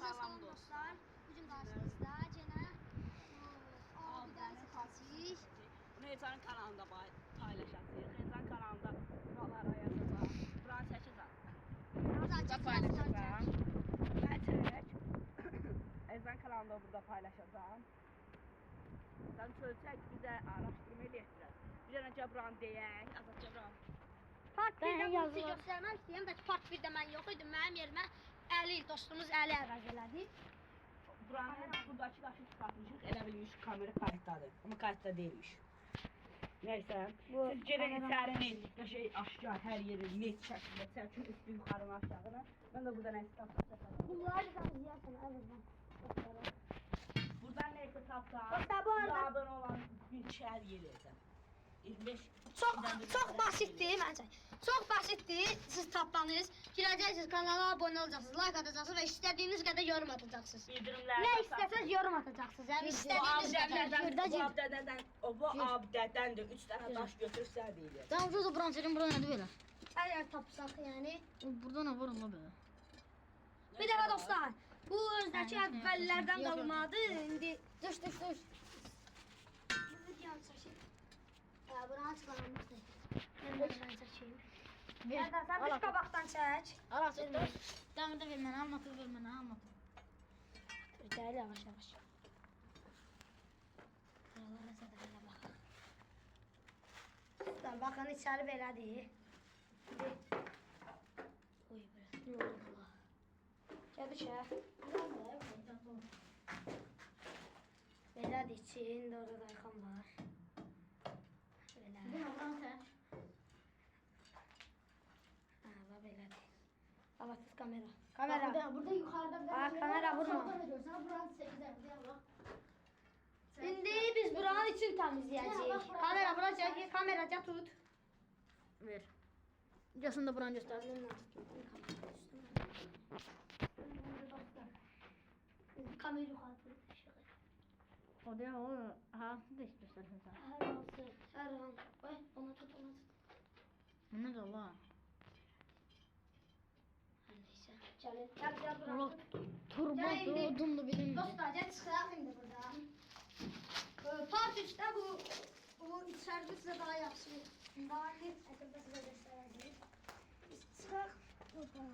Hamınıza salam dostlar. Bugün qarşınızda yenə abidəni çəkəcəyik. Heyecan kanalında paylaşacağıq. Heyecan kanalında buralara yazacağıq. Buranı çəkəcəm. Burada paylaşacağım. Ben çək. Heyecan kanalında burada paylaşacağım. Sen çölçək bizə araşdırma eləyəcək. Bir dənə Cəbran deyək. Azad Cəbran. Part 1-də bunu göstərmək istəyirəm də ki, part 1-də mən yox idim. Mənim yerimə Əli, dostumuz Əli əvəz elədi. Buradakı daşı çıxartmışıq. Elə bilmiş kamera kayıtdadır. Amma kayıtda deyilmiş. Neyse. Siz gelin içərini, şey aşağı hər yeri net şəkildə çəkin üstü yuxarını aşağını. Ben de buradan əsas çəkəcəm. Bunları da izləyərsən əvəzdən. Buradan neyse tapsam. Dostlar bu arada abone olan bir şəhər yeri edəcəm. Çox basitdir məncə. Çox basitdir. Siz tapdanız. Girəcəksiniz, kanala abunə olacaqsınız, like atacaqsınız və istədiyiniz qədər yorum atacaqsınız. Bildirimlər. Nə istəsəz yorum atacaqsınız. Yəni istədiyiniz qədər. Bu abidədən də 3 dənə daş götürsə deyilir. Tamam şurada branşerin burada nədir belə? Əgər tapsaq yəni. Burada nə var onda belə? Bir dəfə dostlar, bu özdəki əvvəllərdən qalmadı. İndi Düş. bu videonu çəkeyim. Buranı çıxarmışdı. Mən çəkeyim. Nereden sen dış kabaktan çək. Ara çək. Dəmirdə ver mənə, almatı ver mənə, almatı. Gəl yavaş yavaş. Buralara zədələ baxaq. Baxın içəri belədir. Oy belə. Ne oldu la? Gəl düşə. Belədir içində orada dayxan var. Belə. Buranı çək. Hala belədir. Avatsız kamera. Burada yuxarıda bir Kamera vurma. Sən buranı çəkəcəm, bak. İndi biz buranın için temizleyeceğiz. Kamera bura çək, kameraca tut. Ver. Gəlsin də buranı göstər. Kamera yukarı tut. O da o hansı da istiyorsun sen? Her an. Ay, ona tut. Bu ne de Allah? Neyse. Gel buraya. Allah turbo doğdum da bilin. Dostlar gel çıxaq indi buradan. Part 3'də bu içəride sizə daha yaxşı daha net şəkildə sizə göstərəcəyik. Biz çıxaq buradan.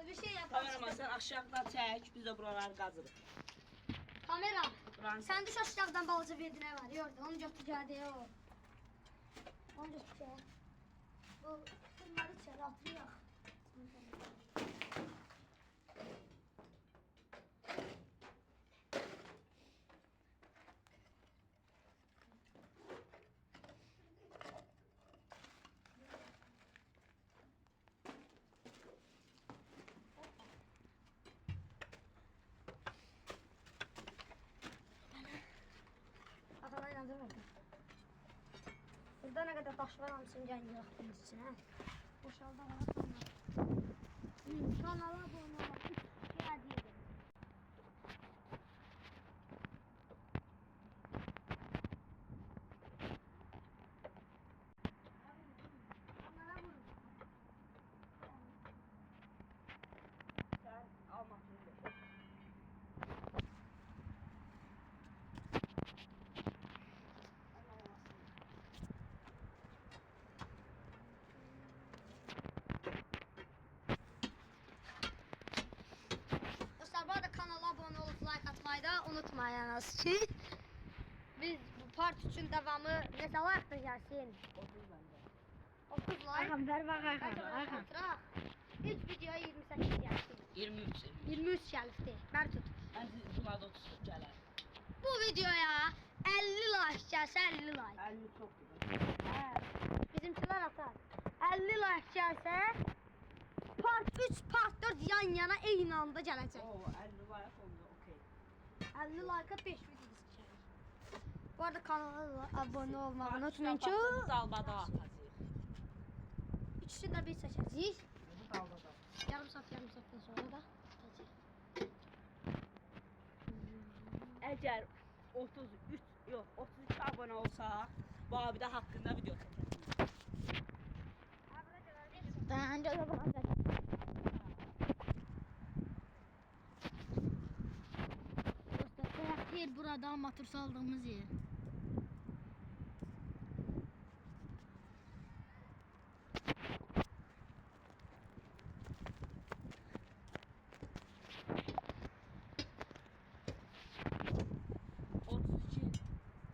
Bir şey yapalım. Kameraman sen aşağıdan çək, biz də buraları qazırıq. Kamera. Buranı Sen düş aşağıdan balıcı verdi ne var? Yordu. Onu götür geldi o. Onu götür gel. Bu bunları içeri atıyor. Atalar inandırmadı. Burada ne kadar taş var hamısını gəlin yaxdığımız için ha. Boşaldı var. Kanala abone olmak için Sen almasın de. Dostlar bu arada kanala abone olup like atmayı da unutmayınız ki biz bu part 3'ün devamı ne zaman gelsin? 30 like. Ağam ver bak ağam. İlk videoya 28 gelsin. 23. 23 gəlibdi. Bər tut. Ben bunlarda 30 gələr. Bu videoya 50 like gəlsə 50 like. 50 çok güzel. Bizimkiler atar. 50 like gəlsə part 3, part 4 yan yana eyni anda gələcək. Oo, 50 like oldu, okey. 50 like'a 5 video çəkəcək. Bu arada kanala abone olmağı unutmayın ki Dalbada atacağıq. ikisini də biz çəkəcəyik. Bu dalbada. Yarım saatdan sonra da çəkəcəyik. Əgər 33 yox 32 abone olsaq, bu abidə haqqında video çəkəcəyik. Bence de buranı çək. yer burada motor saldığımız yer.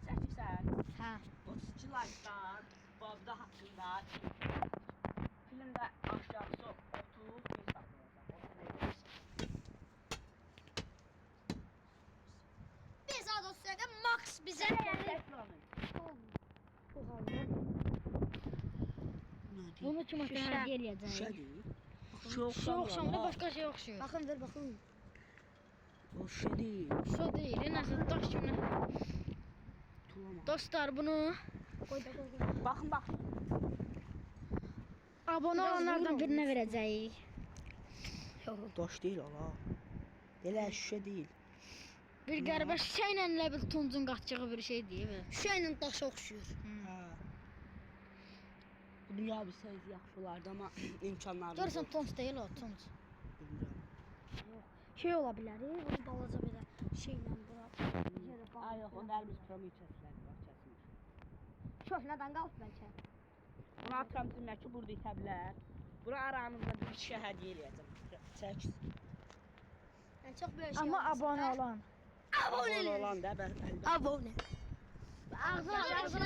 Çəkirsən. Hə. 32 like'dan Babda haqqında filmdə aşağısı 31 satılacaq. Biz adosyaga max bize yani. Bunu kim hədiyyə eləyəcək? Şədir. Şu oxşamda başqa şey oxşuyur. Bakın ver bakın. O şədir. Su deyil, nəsə daş kimi. Tulama. Dostlar bunu Koy da koy da. Baxın, baxın. abunə Biraz olanlardan vurun birinə olmuş. verəcəyik. Daş deyil ala. Elə şüşə deyil. Bir qəribə şişə ilə elə bil tuncun qaçacağı bir şey deyil. Şöyle taş okşuyor. Hə. Bu dünya bir sayısı yaxşı olardı amma imkanlarımız Görürsən yox. tunc deyil o, tunc. Bilmirəm. Şey olabilir. Bunu balaca bir şeyle bura. Ay yox, o dərimiz Prometheus'lər var kəsmiş. Köhnədən qalıb bəlkə. Bunu atıram demək ki, burada itə bilər. Bura aranızda bir kişiyə hədiyyə eləyəcəm. Çək. Yani çok böyle şey Amma olmasa abunə da- olan. Abone olan da əlbəttə. Abone. Ağzına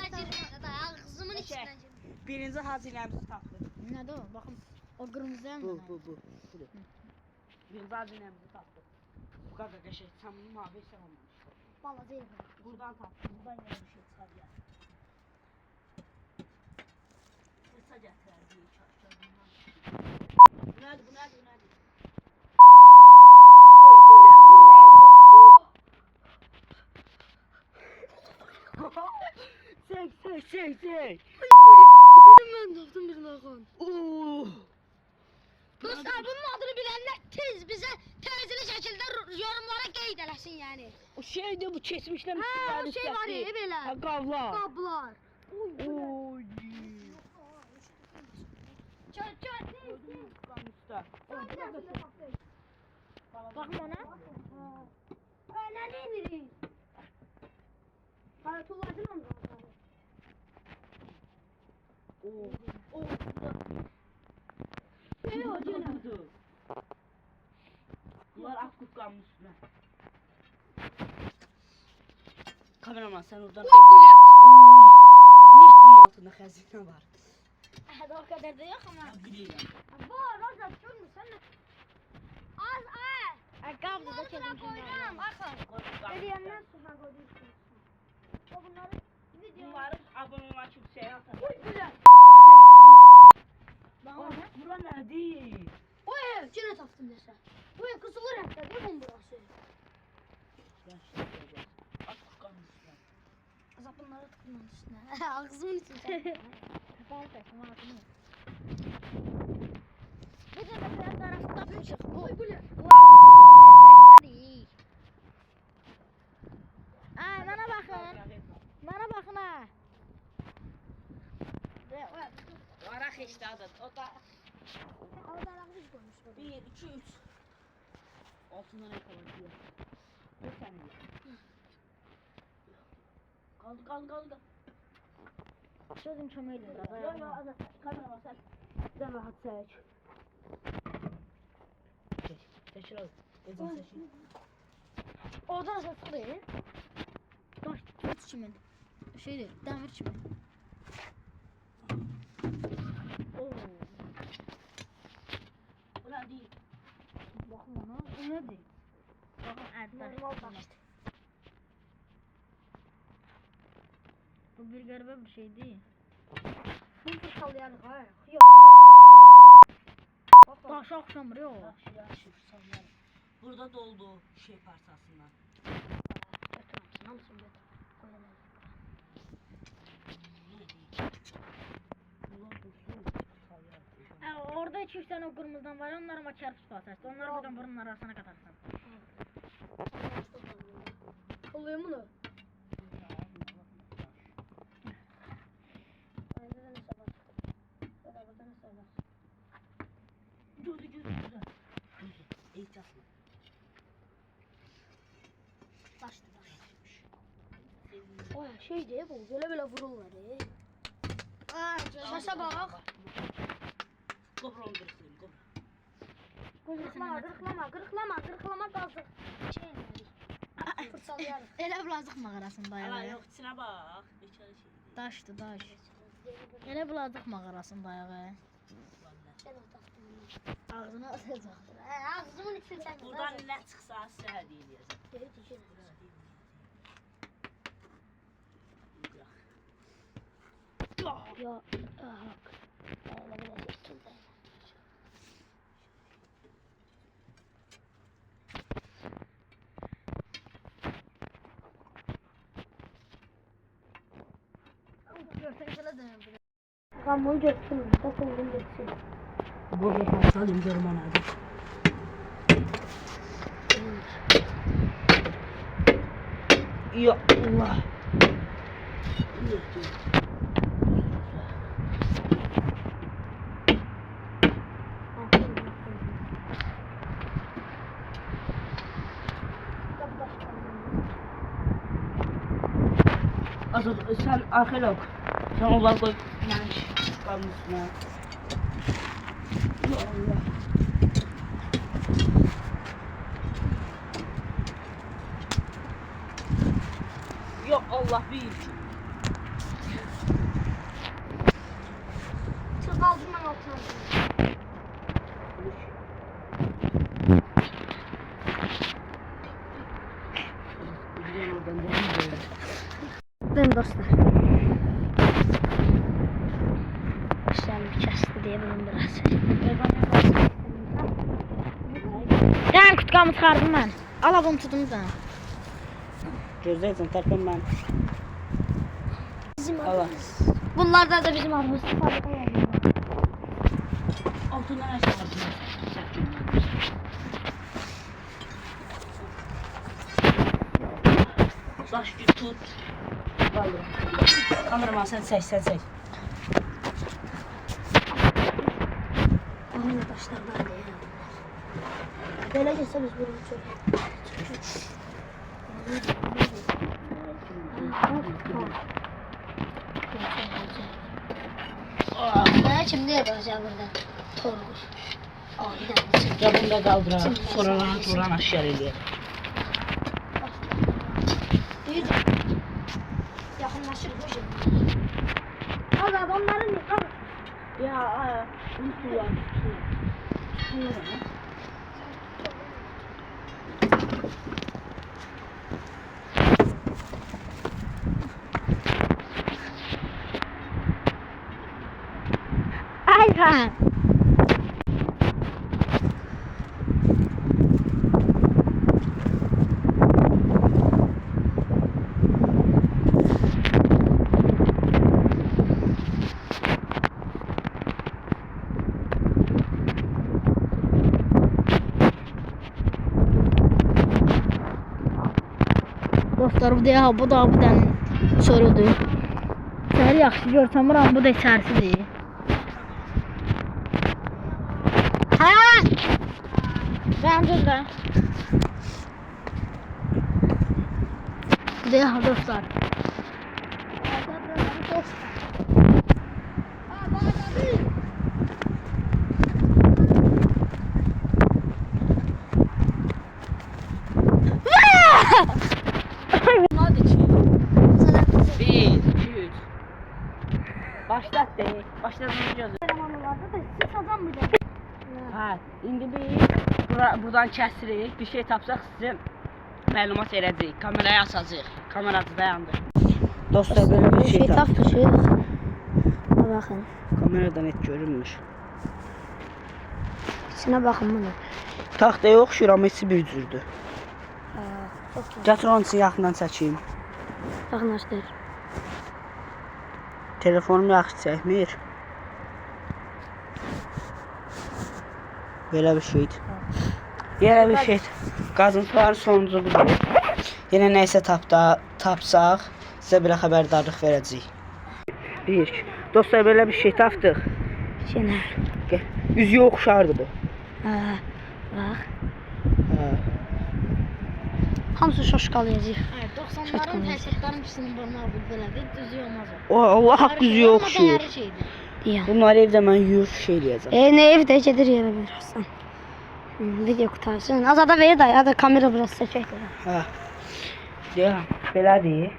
girmedi da ağzımın Peki. içinden girmedi. Birinci hazinəmizi tapdıq. Nədir o? Baxın. O qırmızı mı? Bu. Budur. Birinci hazinəmizi tapdıq. Bu qədər qəşəng. Sən bunu mavi sevməmişdin. Balaca yerine. Buradan tapdım. Buradan yenə bir şey çıxar ya. Qısa gətirərdi. Bu nədir? Bu nədir? Bu nədir? Çek. Ben taptım bir lakan. Oo. Dostlar bunun adını bilenler tez bize tezli şekilde yorumlara qeyd eləsin yani. O şeydi bu kesmişler. Ha o şey var ya belə. Ha qavlar. Qablar. Oy. Çöl. Qamışda. Baxın ona. Öyle ne inirik? Hayatullah mı? Oo. Ne o canım? Bunlar at kutlanmış üstüne. Kameraman sen oradan. Oy bu ne? Nick bunun altında xəzinə var. Hadi o kadar da yok ama. Bilirəm. Var orada görmüsən? Az az. Qabdı da Bunları buna kedim koyuram. Bakın. Ödəyəndən sonra qoyursunuz. O bunları Bunları abonema kimsəyə atar. Oy bu ne? Bura nədir? Oy yine taptım desen. Oy kısılır hep de değil mi burası? At kutlanmış üstüne. Azap bunları tıkırmanın üstüne. Ağzımın içinde. Kapalı taşım ağzını. Bir de mesela tarafta bir çık. Bu. Oy bu ne? Bu ağzını çekmedi. Ay bana bakın. Bana bakın ha. Araq işte adı. O da Orada ağzı koymuşlar. 1, 2, 3. Altından yakalanıyor. Bir tane Kaldı. Sözüm çömeyle. Yok, kameraman sen rahat çek. Seçil abi. Ezan seçil. Oradan satı değil. Taş çimen. Şeydi, demir çimen. Bu ne değil? Bakın bana, o ne değil? Bakın ertler. Normal taş. Bu bir garip bir şey değil. Bu fırçalayan ha. Yok bu nasıl bir Taş akşamırıyor o. Yaxşı, sallar. Burada doldu şey parçasından. Götürmüşsün hamısını götür. Koyalım. Bunlar dursun. Sallar. Orada 2-3 tane o kırmızıdan var, onlar ama çarpış basarsın. Onları buradan burunun arasına katarsın. Oluyor mu lan? Burada ne sabah? Burada ne sabah? Güzel. İyi tasma. Taştı taş. O şey de bu. Böyle vururlar. Şaşa bak. Kopra onu kırıklayayım, kopra. Qırxlama qazıq. Şey fırçalayarıq. Elə Bulacıq mağarasında Ala ayağı. yox, içinə bax. Beçarə şey. Daşdı, daş. Elə Bulacıq mağarasında ayağı. Ağzına atacaq. Ağzımın içini sən. Buradan nə çıxsa sizə hədiyyə eləyəcəm. Ya, hak. Öyle biraz üstünde. Kamu görsün, takıldım görsün. Bu bir hastalayım görüm anadı. Ya Allah. Asıl sen arkeolog. Sen onlar koy. Yani kalmışsın ha. Ya Allah. Ya Allah büyük. Çok ağzımdan altına. Gidelim oradan dedim Ben dostlar. Güzel kesti diye bunun biraz. Yəni kutqamı çıxardım mən. Ala bunu tutum da. Gözlersen takım ben. Bizim Allah. Bunlarda da bizim adımız. Altından aşağı atıyor. Daş git tut. Vallahi. Kameraman sen seç. Aynı taşlardan da ya. Böyle geçse biz bunu çok. Ben şimdi yapacağım burada. Torgus. Ya bunu da kaldır ha. Sonradan aşağı eləyər. İyice. Yakınlaşır bu şey. Az adamların yıkar. Ya bunu kullan. Ayhan. Dostlar bu da bu dənə sorudur. Səhər yaxşı görsəmirəm, bu da içərisidir. Hə? Bence de. Bu da dostlar. Hadi çiğ. 1, 2, 3. Başlat de. Başladığını gözü. Ha, indi biz buradan kəsirik. Bir şey tapsaq sizə məlumat verəcəyik. Kamerayı açacağıq. Kamerası dayandı. Dostlar belə bir şey tapdıq. tapmışıq. Bakın. Kameradan et görünmür. İçine bakın bunu. Taxtaya oxşur amma içi bir cürdür. Çok güzel. Gətir onun için yaxından çəkeyim. Yakınlaştır. Telefonum yaxşı çəkmir. Belə bir şeydir. Yenə bir şey. Qazıntıların sonucu budur. Yenə nəysə tapsaq sizə belə xəbərdarlıq verəcəyik. Bir. Dostlar belə bir şey tapdıq. Şener. Üzüyə oxşardı bu. Bak. Ha. Hamısı şoşkalayacak. Evet, 90'ların təşkilatların ikisinin burnu belədir. Düzü olmaz o. O Allah haqqı Amma yoxdur. dəyərli şeydir. Deyəm. Bunları evdə mən yuyur şey eləyəcəm. Ne evde gedir yere verirsen. Video kutarsın. Azada ver de ya da kamera biraz çekək. Hə. Deyəm, belədir.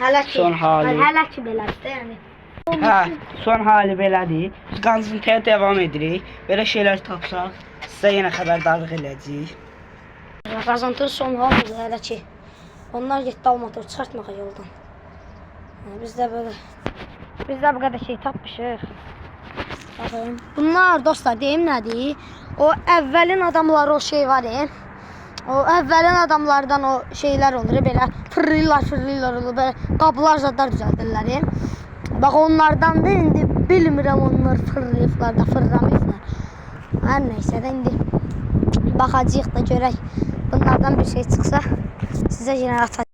Hələ ki. Son hali. Hələ ki belədir də yəni. Hə, son hali belədir. Biz qanzıntaya devam edirik. Belə şeylər tapsaq, sizə yenə xəbərdarlıq eləyəcəyik. Qazantı son halidir hələ ki. Onlar getdi almadı çıxartmağa yoldan. Biz də böyle. Biz də bu qədər şey tapmışıq. Baxın. Bunlar dostlar deyim nədir? O əvvəlin adamları o şey var ya. O əvvəlin adamlardan o şeylər olur belə fırlayırlar olur belə qablar zadlar düzəldirlər. Bax onlardan da indi bilmirəm onlar fırlayıblar da fırlamayıblar. Hər nəysə də indi baxacağıq da görək. Bunlardan bir şey çıxsa sizə yenə atacağıq.